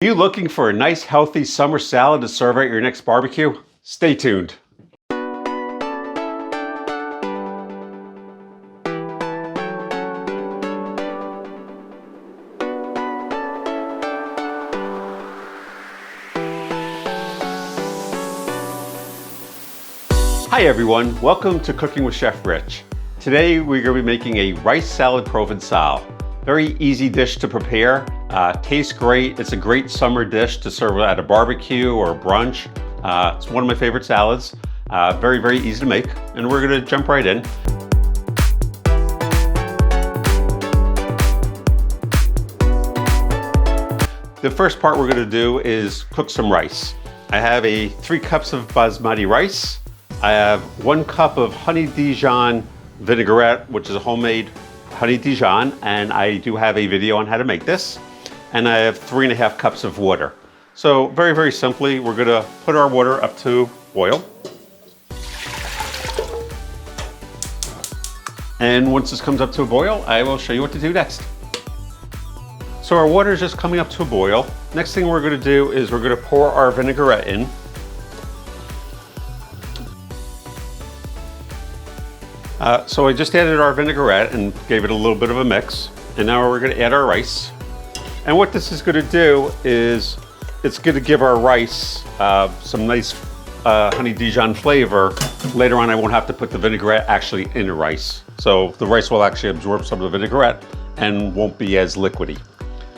Are you looking for a nice healthy summer salad to serve at your next barbecue? Stay tuned. Hi everyone, welcome to Cooking with Chef Rich. Today we're going to be making a rice salad Provençal. Very easy dish to prepare, tastes great. It's a great summer dish to serve at a barbecue or a brunch. It's one of my favorite salads. Very easy to make, and we're going to jump right in. The first part we're going to do is cook some rice. I have 3 cups of Basmati rice. I have 1 cup of honey Dijon vinaigrette, which is a homemade honey Dijon, and I do have a video on how to make this. And I have 3.5 cups of water. So very simply, we're gonna put our water up to boil. And once this comes up to a boil, I will show you what to do next. So our water is just coming up to a boil. Next thing we're gonna do is we're gonna pour our vinaigrette in. So I just added our vinaigrette and gave it a little bit of a mix. And now we're gonna add our rice. And what this is gonna do is it's gonna give our rice some nice honey Dijon flavor. Later on, I won't have to put the vinaigrette actually in the rice. So the rice will actually absorb some of the vinaigrette and won't be as liquidy.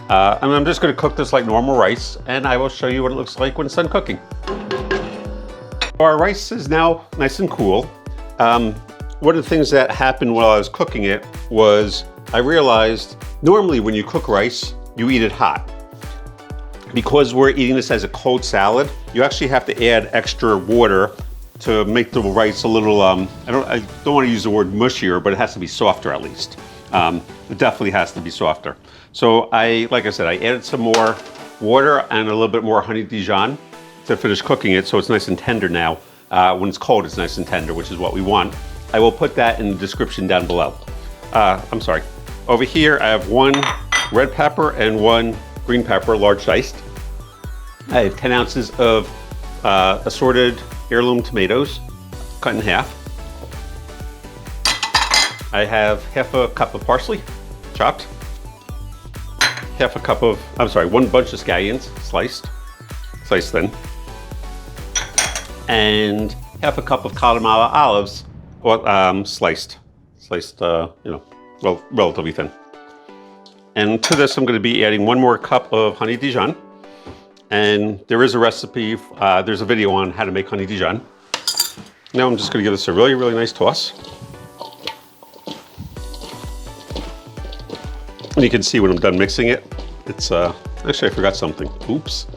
And I'm just gonna cook this like normal rice, and I will show you what it looks like when it's done cooking. Our rice is now nice and cool. One of the things that happened while I was cooking it was I realized normally when you cook rice, you eat it hot. Because we're eating this as a cold salad, you actually have to add extra water to make the rice a little, I don't want to use the word mushier, but it has to be softer at least. It definitely has to be softer. So like I said, I added some more water and a little bit more honey Dijon to finish cooking it, so it's nice and tender now. When it's cold, it's nice and tender, which is what we want. I will put that in the description down below. I'm sorry. Over here, I have 1 red pepper and 1 green pepper, large diced. I have 10 ounces of assorted heirloom tomatoes, cut in half. I have 1/2 cup of parsley, chopped. 1/2 cup of, 1 bunch of scallions, sliced thin. And 1/2 cup of Kalamata Olives, sliced, relatively thin. And to this, I'm going to be adding 1 more cup of honey Dijon. And there is a recipe, there's a video on how to make honey Dijon. Now I'm just going to give this a really nice toss. And you can see when I'm done mixing it, it's, actually I forgot something, oops.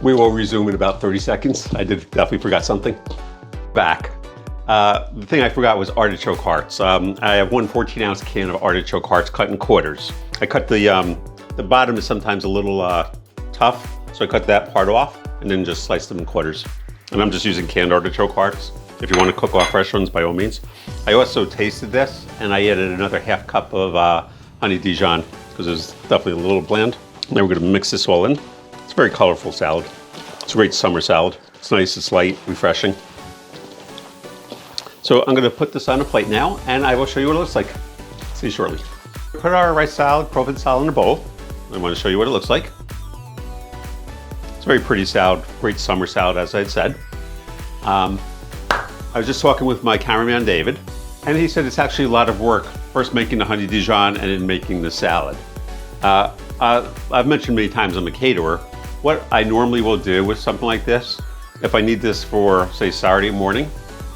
We will resume in about 30 seconds. I definitely forgot something. Back. The thing I forgot was artichoke hearts. I have 1 14-ounce can of artichoke hearts cut in quarters. I cut the bottom is sometimes a little tough, so I cut that part off and then just sliced them in quarters. And I'm just using canned artichoke hearts. If you want to cook off fresh ones, by all means. I also tasted this and I added another 1/2 cup of honey Dijon because it's definitely a little bland. Now we're going to mix this all in. It's a very colorful salad. It's a great summer salad. It's nice, it's light, refreshing. So I'm going to put this on a plate now, and I will show you what it looks like. See you shortly. Put our rice salad, Provençal, in a bowl. I want to show you what it looks like. It's a very pretty salad, great summer salad, as I had said. I was just talking with my cameraman, David, and he said it's actually a lot of work, first making the honey Dijon and then making the salad. I've mentioned many times I'm a caterer. What I normally will do with something like this, if I need this for, say, Saturday morning,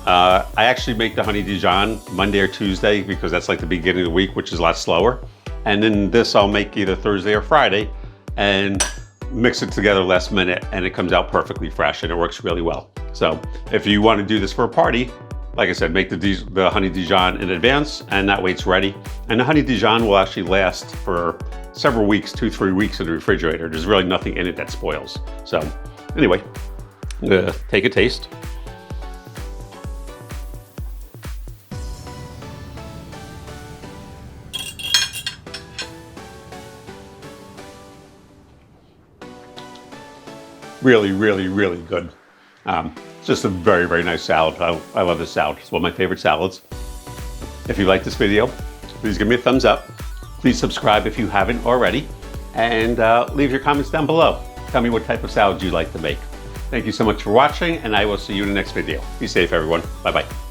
I actually make the honey Dijon Monday or Tuesday because that's like the beginning of the week, which is a lot slower. And then this I'll make either Thursday or Friday and mix it together last minute, and it comes out perfectly fresh and it works really well. So if you want to do this for a party, like I said, make the honey Dijon in advance, and that way it's ready. And the honey Dijon will actually last for several weeks, 2-3 weeks in the refrigerator. There's really nothing in it that spoils. So anyway, I'm gonna take a taste. Really, really, really good. It's just a very, very nice salad. I love this salad. It's one of my favorite salads. If you like this video, please give me a thumbs up. Please subscribe if you haven't already. And leave your comments down below. Tell me what type of salad you like to make. Thank you so much for watching, and I will see you in the next video. Be safe, everyone. Bye-bye.